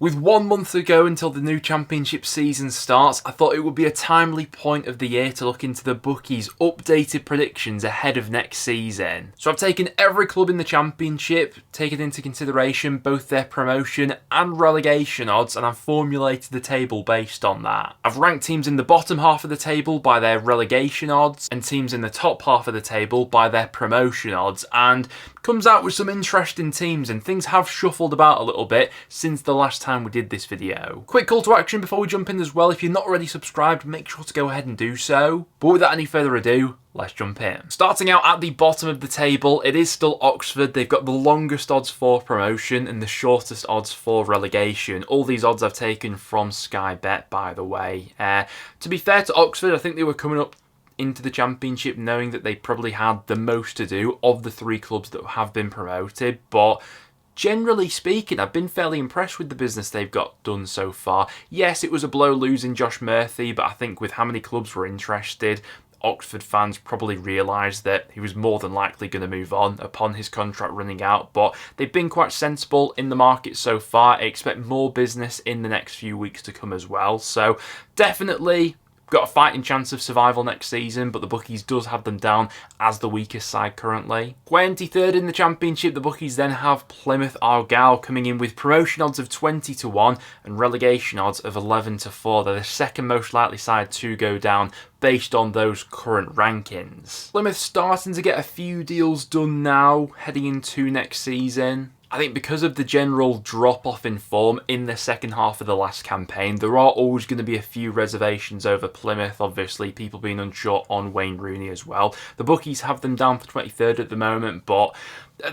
With 1 month to go until the new championship season starts, I thought it would be a timely point of the year to look into the Bookies' updated predictions ahead of next season. So I've taken every club in the championship, taken into consideration both their promotion and relegation odds, and I've formulated the table based on that. I've ranked teams in the bottom half of the table by their relegation odds and teams in the top half of the table by their promotion odds, and comes out with some interesting teams, and things have shuffled about a little bit since the last time we did this video. Quick call to action before we jump in as well. If you're not already subscribed, make sure to go ahead and do so. But without any further ado, let's jump in. Starting out at the bottom of the table, it is still Oxford. They've got the longest odds for promotion and the shortest odds for relegation. All these odds I've taken from Sky Bet, by the way. To be fair to Oxford, I think they were coming up into the championship knowing that they probably had the most to do of the three clubs that have been promoted, but generally speaking, I've been fairly impressed with the business they've got done so far. Yes, it was a blow losing Josh Murphy, but I think with how many clubs were interested, Oxford fans probably realised that he was more than likely going to move on upon his contract running out, but they've been quite sensible in the market so far. I expect more business in the next few weeks to come as well, so definitely got a fighting chance of survival next season, but the Bookies does have them down as the weakest side currently. 23rd in the championship, the Bookies then have Plymouth Argyle coming in with promotion odds of 20-1 and relegation odds of 11-4. They're the second most likely side to go down based on those current rankings. Plymouth starting to get a few deals done now, heading into next season. I think because of the general drop-off in form in the second half of the last campaign, there are always going to be a few reservations over Plymouth, obviously, people being unsure on Wayne Rooney as well. The Bookies have them down for 23rd at the moment, but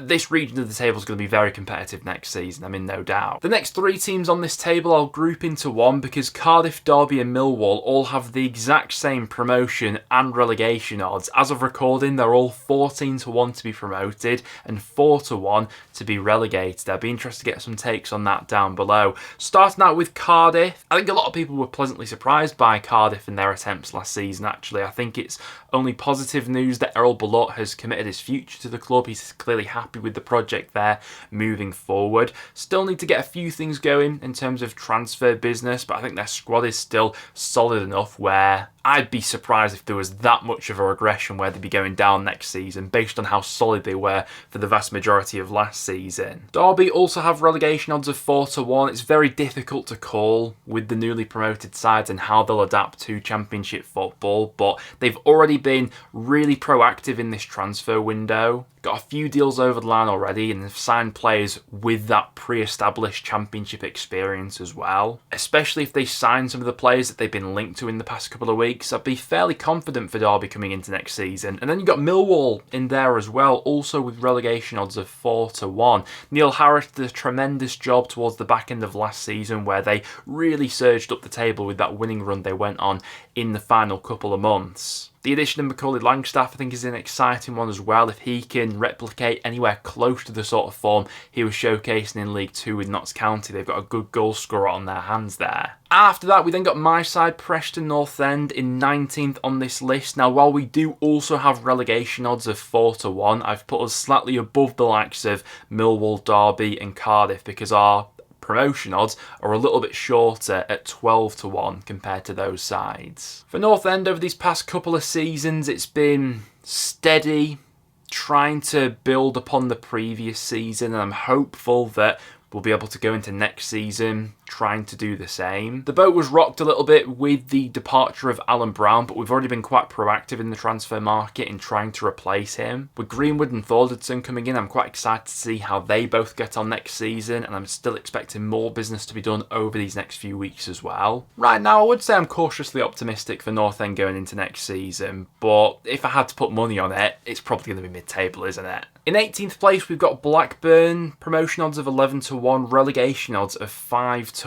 this region of the table is going to be very competitive next season, I'm in no doubt. The next three teams on this table I'll group into one because Cardiff, Derby and Millwall all have the exact same promotion and relegation odds. As of recording, they're all 14-1 to be promoted and 4-1 to be relegated. I'd be interested to get some takes on that down below. Starting out with Cardiff, I think a lot of people were pleasantly surprised by Cardiff and their attempts last season, actually. I think it's only positive news that Errol Bullock has committed his future to the club. He's clearly happy with the project there moving forward. Still need to get a few things going in terms of transfer business, but I think their squad is still solid enough where I'd be surprised if there was that much of a regression where they'd be going down next season based on how solid they were for the vast majority of last season. Derby also have relegation odds of 4-1. It's very difficult to call with the newly promoted sides and how they'll adapt to championship football, but they've already been really proactive in this transfer window. Got a few deals over the line already and have signed players with that pre-established championship experience as well. Especially if they sign some of the players that they've been linked to in the past couple of weeks, I'd be fairly confident for Derby coming into next season. And then you've got Millwall in there as well, also with relegation odds of 4-1. Neil Harris did a tremendous job towards the back end of last season where they really surged up the table with that winning run they went on in the final couple of months. The addition of Macaulay Langstaff, I think, is an exciting one as well. If he can replicate anywhere close to the sort of form he was showcasing in League 2 with Notts County, they've got a good goal scorer on their hands there. After that, we then got my side, Preston North End, in 19th on this list. Now, while we do also have relegation odds of 4-1, I've put us slightly above the likes of Millwall, Derby and Cardiff because our promotion odds are a little bit shorter at 12-1 compared to those sides. For North End, over these past couple of seasons, it's been steady, trying to build upon the previous season, and I'm hopeful that we'll be able to go into next season trying to do the same. The boat was rocked a little bit with the departure of Alan Brown, but we've already been quite proactive in the transfer market in trying to replace him. With Greenwood and Thordarton coming in, I'm quite excited to see how they both get on next season, and I'm still expecting more business to be done over these next few weeks as well. Right now, I would say I'm cautiously optimistic for North End going into next season, but if I had to put money on it, it's probably going to be mid-table, isn't it? In 18th place, we've got Blackburn, promotion odds of 11-1, relegation odds of 5-1.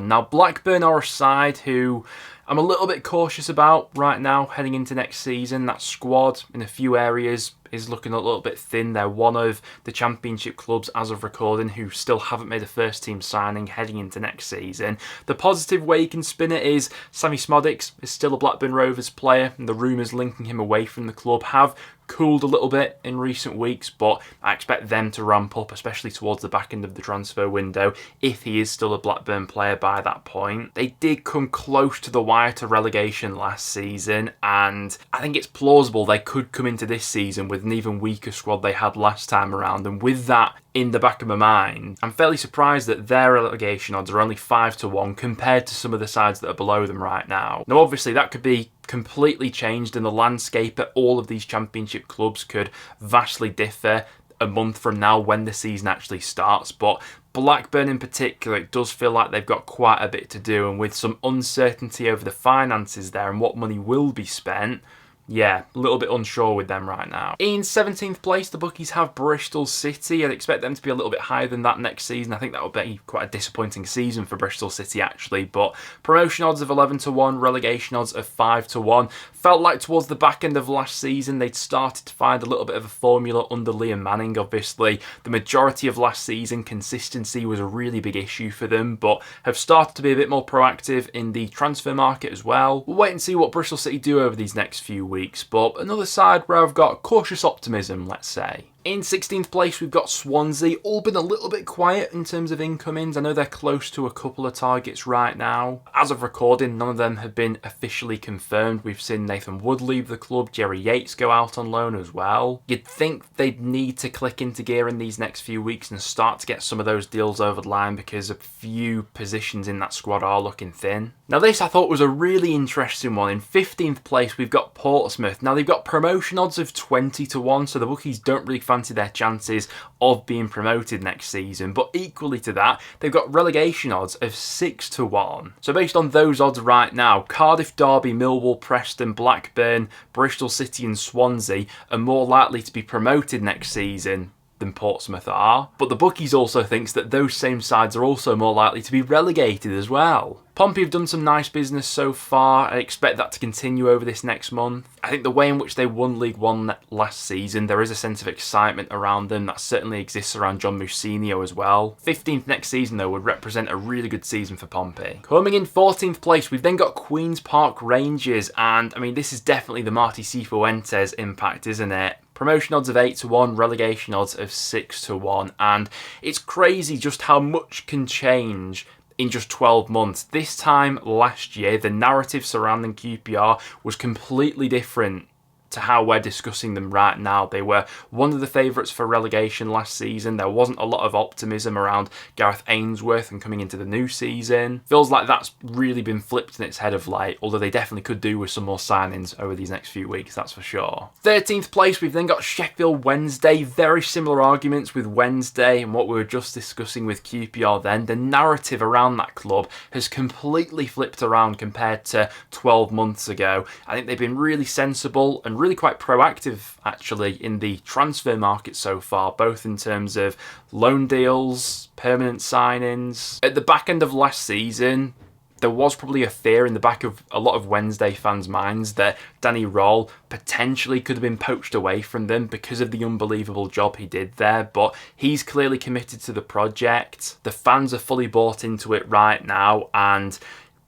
Now, Blackburn are a side who I'm a little bit cautious about right now heading into next season. That squad in a few areas is looking a little bit thin. They're one of the Championship clubs as of recording who still haven't made a first team signing heading into next season. The positive way you can spin it is Sammy Smodics is still a Blackburn Rovers player, and the rumours linking him away from the club have cooled a little bit in recent weeks, but I expect them to ramp up, especially towards the back end of the transfer window, if he is still a Blackburn player by that point. They did come close to the wire to relegation last season, and I think it's plausible they could come into this season with an even weaker squad they had last time around, and with that in the back of my mind, I'm fairly surprised that their relegation odds are only 5-1 compared to some of the sides that are below them right now. Now obviously that could be completely changed, and the landscape at all of these Championship clubs could vastly differ a month from now when the season actually starts, but Blackburn in particular, it does feel like they've got quite a bit to do, and with some uncertainty over the finances there and what money will be spent, yeah, a little bit unsure with them right now. In 17th place, the bookies have Bristol City. I'd expect them to be a little bit higher than that next season. I think that would be quite a disappointing season for Bristol City, actually. But promotion odds of 11-1, relegation odds of 5-1. Felt like towards the back end of last season, they'd started to find a little bit of a formula under Liam Manning, obviously. The majority of last season, consistency was a really big issue for them, but have started to be a bit more proactive in the transfer market as well. We'll wait and see what Bristol City do over these next few weeks, but another side where I've got cautious optimism, let's say. In 16th place, we've got Swansea, all been a little bit quiet in terms of incomings. I know they're close to a couple of targets right now. As of recording, none of them have been officially confirmed. We've seen Nathan Wood leave the club, Jerry Yates go out on loan as well. You'd think they'd need to click into gear in these next few weeks and start to get some of those deals over the line, because a few positions in that squad are looking thin. Now this I thought was a really interesting one. In 15th place, we've got Portsmouth. Now they've got promotion odds of 20-1, so the bookies don't really fancy their chances of being promoted next season, but equally to that, they've got relegation odds of 6-1. So based on those odds right now, Cardiff, Derby, Millwall, Preston, Blackburn, Bristol City and Swansea are more likely to be promoted next season than Portsmouth are. But the bookies also thinks that those same sides are also more likely to be relegated as well. Pompey have done some nice business so far. I expect that to continue over this next month. I think the way in which they won League One last season, there is a sense of excitement around them that certainly exists around John Mousinho as well. 15th next season though would represent a really good season for Pompey. Coming in 14th place, we've then got Queen's Park Rangers, and I mean this is definitely the Marty Cifuentes impact, isn't it? Promotion odds of 8-1, relegation odds of 6-1, and it's crazy just how much can change in just 12 months. This time last year, the narrative surrounding QPR was completely different to how we're discussing them right now. They were one of the favourites for relegation last season. There wasn't a lot of optimism around Gareth Ainsworth and coming into the new season. Feels like that's really been flipped in its head of late, although they definitely could do with some more signings over these next few weeks, that's for sure. 13th place, we've then got Sheffield Wednesday. Very similar arguments with Wednesday and what we were just discussing with QPR then. The narrative around that club has completely flipped around compared to 12 months ago. I think they've been really sensible and really quite proactive actually in the transfer market so far, both in terms of loan deals, permanent signings. At the back end of last season, there was probably a fear in the back of a lot of Wednesday fans' minds that Danny Roll potentially could have been poached away from them because of the unbelievable job he did there, but he's clearly committed to the project. The fans are fully bought into it right now, and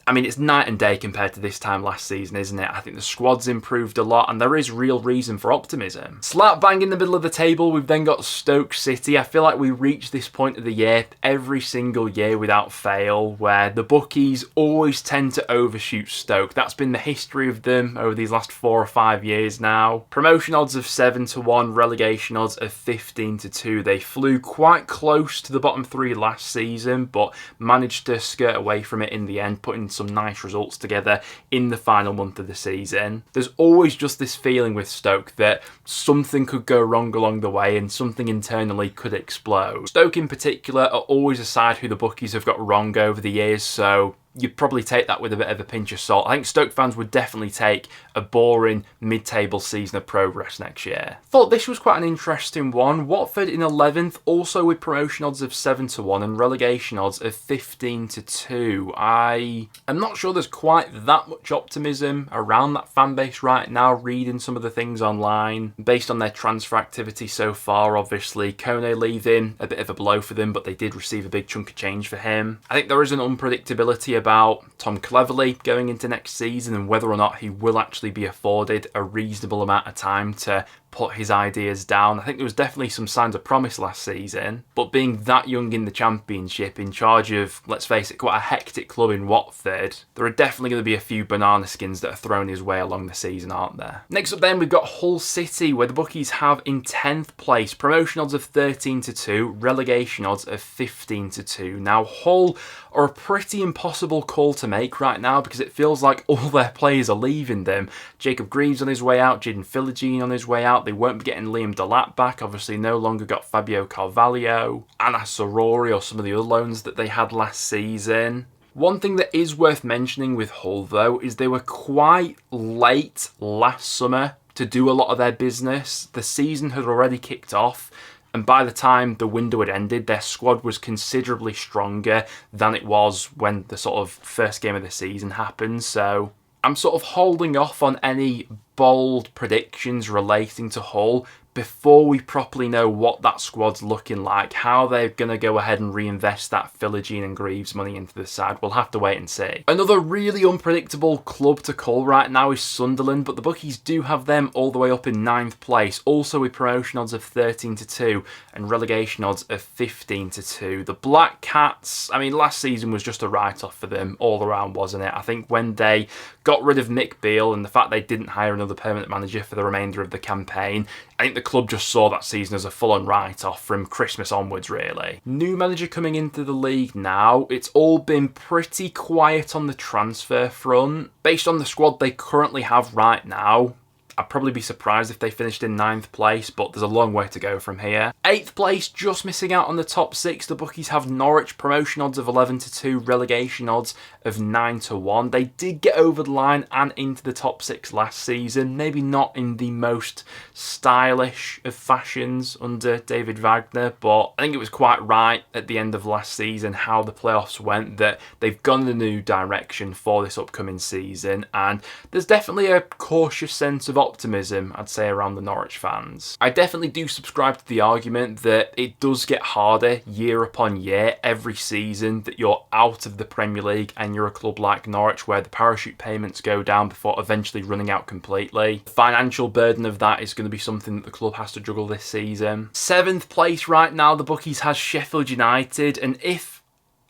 I mean, it's night and day compared to this time last season, isn't it? I think the squad's improved a lot and there is real reason for optimism. Slap bang in the middle of the table, we've then got Stoke City. I feel like we reach this point of the year every single year without fail, where the bookies always tend to overshoot Stoke. That's been the history of them over these last 4 or 5 years now. Promotion odds of 7-1, relegation odds of 15-2. They flew quite close to the bottom 3 last season, but managed to skirt away from it in the end, putting some nice results together in the final month of the season. There's always just this feeling with Stoke that something could go wrong along the way and something internally could explode. Stoke in particular are always a side who the bookies have got wrong over the years, so you'd probably take that with a bit of a pinch of salt. I think Stoke fans would definitely take a boring mid-table season of progress next year. Thought this was quite an interesting one. Watford in 11th, also with promotion odds of 7-1 and relegation odds of 15-2. I am not sure there's quite that much optimism around that fan base right now, reading some of the things online. Based on their transfer activity so far, obviously, Kone leaving, a bit of a blow for them, but they did receive a big chunk of change for him. I think there is an unpredictability about Tom Cleverley going into next season and whether or not he will actually be afforded a reasonable amount of time to put his ideas down. I think there was definitely some signs of promise last season, but being that young in the Championship, in charge of, let's face it, quite a hectic club in Watford, there are definitely going to be a few banana skins that are thrown his way along the season, aren't there? Next up then, we've got Hull City, where the bookies have in 10th place, promotion odds of 13-2, relegation odds of 15-2. Now, Hull are a pretty impossible call to make right now because it feels like all their players are leaving them. Jacob Greaves on his way out, Jadon Philogene on his way out. They won't be getting Liam Delap back. Obviously, no longer got Fabio Carvalho, Anas Sarori, or some of the other loans that they had last season. One thing that is worth mentioning with Hull, though, is they were quite late last summer to do a lot of their business. The season had already kicked off, and by the time the window had ended, their squad was considerably stronger than it was when the sort of first game of the season happened. So I'm sort of holding off on any bold predictions relating to Hull before we properly know what that squad's looking like, how they're going to go ahead and reinvest that Philogene and Greaves money into the side. We'll have to wait and see. Another really unpredictable club to call right now is Sunderland, but the bookies do have them all the way up in 9th place, also with promotion odds of 13-2 and relegation odds of 15-2. The Black Cats, I mean, last season was just a write-off for them all around, wasn't it? I think when they got rid of Mick Beale and the fact they didn't hire another permanent manager for the remainder of the campaign, I think the club just saw that season as a full-on write-off from Christmas onwards, really. New manager coming into the league now. It's all been pretty quiet on the transfer front. Based on the squad they currently have right now, I'd probably be surprised if they finished in 9th place, but there's a long way to go from here. 8th place, just missing out on the top 6. The bookies have Norwich, promotion odds of 11-2, relegation odds of 9-1. They did get over the line and into the top 6 last season. Maybe not in the most stylish of fashions under David Wagner, but I think it was quite right at the end of last season how the playoffs went, that they've gone in a new direction for this upcoming season, and there's definitely a cautious sense of optimism, I'd say, around the Norwich fans. I definitely do subscribe to the argument that it does get harder year upon year, every season that you're out of the Premier League and you're a club like Norwich where the parachute payments go down before eventually running out completely. The financial burden of that is going to be something that the club has to juggle this season. 7th place right now, the bookies has Sheffield United, and if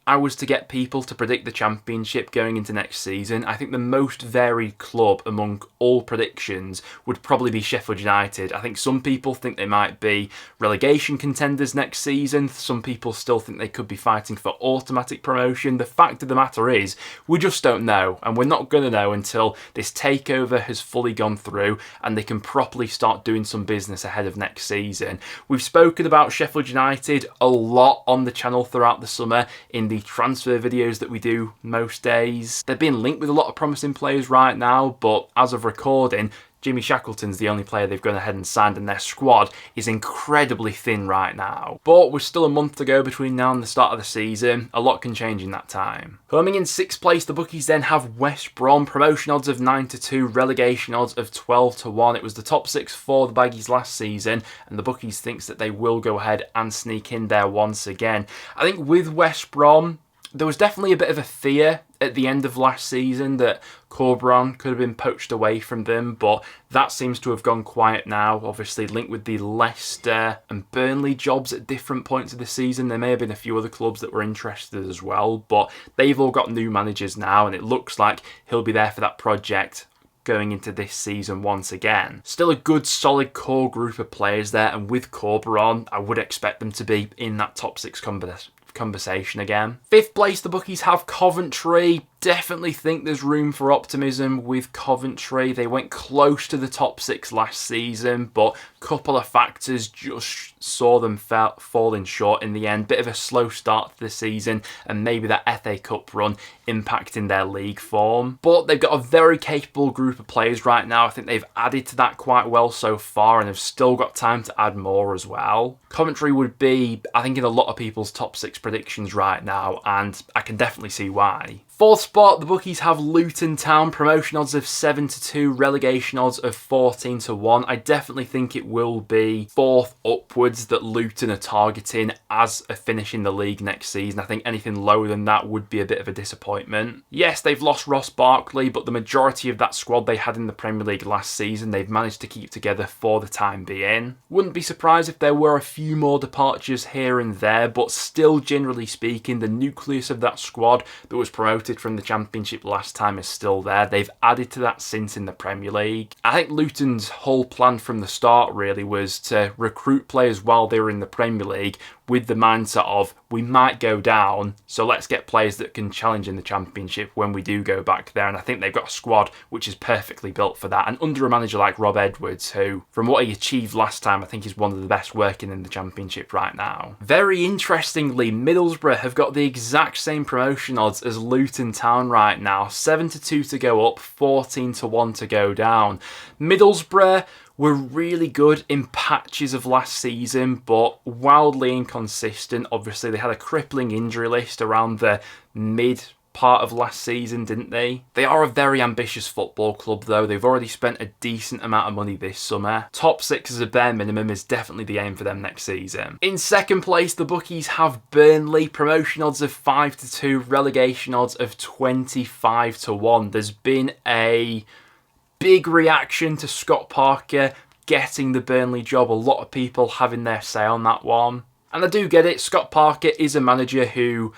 I was to get people to predict the Championship going into next season, I think the most varied club among all predictions would probably be Sheffield United. I think some people think they might be relegation contenders next season. Some people still think they could be fighting for automatic promotion. The fact of the matter is, we just don't know, and we're not going to know until this takeover has fully gone through and they can properly start doing some business ahead of next season. We've spoken about Sheffield United a lot on the channel throughout the summer in the transfer videos that we do most days. They're being linked with a lot of promising players right now, but as of recording, Jimmy Shackleton's the only player they've gone ahead and signed, and their squad is incredibly thin right now. But we're still a month to go between now and the start of the season. A lot can change in that time. Coming in 6th place, the bookies then have West Brom, promotion odds of 9-2, relegation odds of 12-1. It was the top 6 for the Baggies last season, and the bookies thinks that they will go ahead and sneak in there once again. I think with West Brom, there was definitely a bit of a fear at the end of last season that Corberan could have been poached away from them, but that seems to have gone quiet now. Obviously linked with the Leicester and Burnley jobs at different points of the season. There may have been a few other clubs that were interested as well, but they've all got new managers now, and it looks like he'll be there for that project going into this season once again. Still a good solid core group of players there, and with Corberan, I would expect them to be in that top 6 conversation again. 5th place, the bookies have Coventry. definitely think there's room for optimism with Coventry. They went close to the top 6 last season, but a couple of factors just saw them falling short in the end. Bit of a slow start to the season, and maybe that FA Cup run impacting their league form. But they've got a very capable group of players right now. I think they've added to that quite well so far, and have still got time to add more as well. Coventry would be, I think, in a lot of people's top 6 predictions right now, and I can definitely see why. 4th spot, the bookies have Luton Town, promotion odds of 7-2, relegation odds of 14-1. I definitely think it will be 4th upwards that Luton are targeting as a finish in the league next season. I think anything lower than that would be a bit of a disappointment. Yes, they've lost Ross Barkley, but the majority of that squad they had in the Premier League last season, they've managed to keep together for the time being. Wouldn't be surprised if there were a few more departures here and there, but still, generally speaking, the nucleus of that squad that was promoted from the Championship last time is still there. They've added to that since in the Premier League. I think Luton's whole plan from the start really was to recruit players while they were in the Premier League, with the mindset of, we might go down, so let's get players that can challenge in the Championship when we do go back there. And I think they've got a squad which is perfectly built for that. And under a manager like Rob Edwards, who, from what he achieved last time, I think is one of the best working in the Championship right now. Very interestingly, Middlesbrough have got the exact same promotion odds as Luton Town right now. 7-2 to go up, 14-1 to go down. Middlesbrough were really good in patches of last season, but wildly inconsistent. Obviously, they had a crippling injury list around the mid part of last season, didn't they? They are a very ambitious football club though. They've already spent a decent amount of money this summer. Top 6 as a bare minimum is definitely the aim for them next season. In 2nd place, the bookies have Burnley, promotion odds of 5-2, relegation odds of 25-1. There's been a big reaction to Scott Parker getting the Burnley job. A lot of people having their say on that one. And I do get it. Scott Parker is a manager who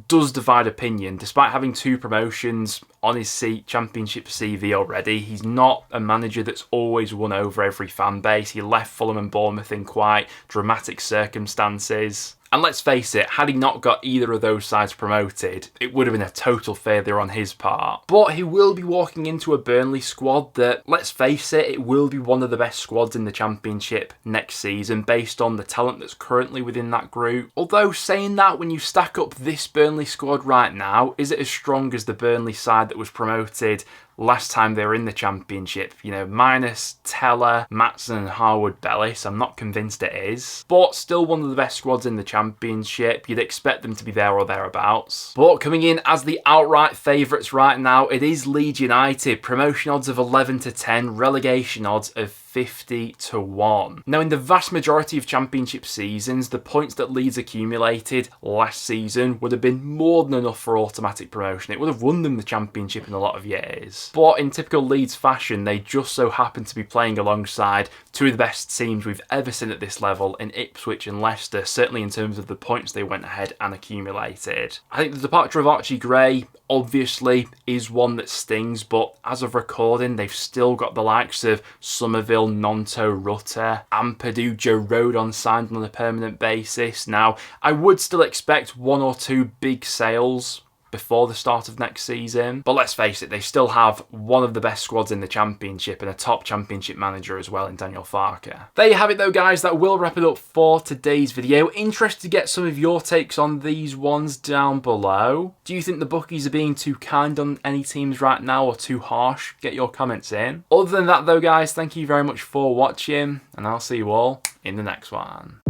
does divide opinion. Despite having 2 promotions on his Championship CV already, he's not a manager that's always won over every fan base. He left Fulham and Bournemouth in quite dramatic circumstances. And let's face it, had he not got either of those sides promoted, it would have been a total failure on his part. But he will be walking into a Burnley squad that, let's face it, it will be one of the best squads in the Championship next season based on the talent that's currently within that group. Although saying that, when you stack up this Burnley squad right now, is it as strong as the Burnley side that was promoted last time they were in the Championship? You know, minus Teller, Maatsen and Harwood-Bellis, I'm not convinced it is. But still one of the best squads in the Championship. You'd expect them to be there or thereabouts. But coming in as the outright favourites right now, it is Leeds United. Promotion odds of 11-10, relegation odds of 50-1. Now, in the vast majority of Championship seasons, the points that Leeds accumulated last season would have been more than enough for automatic promotion. It would have won them the Championship in a lot of years. But in typical Leeds fashion, they just so happen to be playing alongside 2 of the best teams we've ever seen at this level in Ipswich and Leicester, certainly in terms of the points they went ahead and accumulated. I think the departure of Archie Gray obviously is one that stings, but as of recording, they've still got the likes of Somerville, Nonto, Rutter, Ampadu, Joe Rodon signed on a permanent basis. Now, I would still expect 1 or 2 big sales before the start of next season. But let's face it, they still have one of the best squads in the Championship and a top Championship manager as well in Daniel Farke. There you have it though, guys. That will wrap it up for today's video. Interested to get some of your takes on these ones down below. Do you think the bookies are being too kind on any teams right now or too harsh? Get your comments in. Other than that though, guys, thank you very much for watching, and I'll see you all in the next one.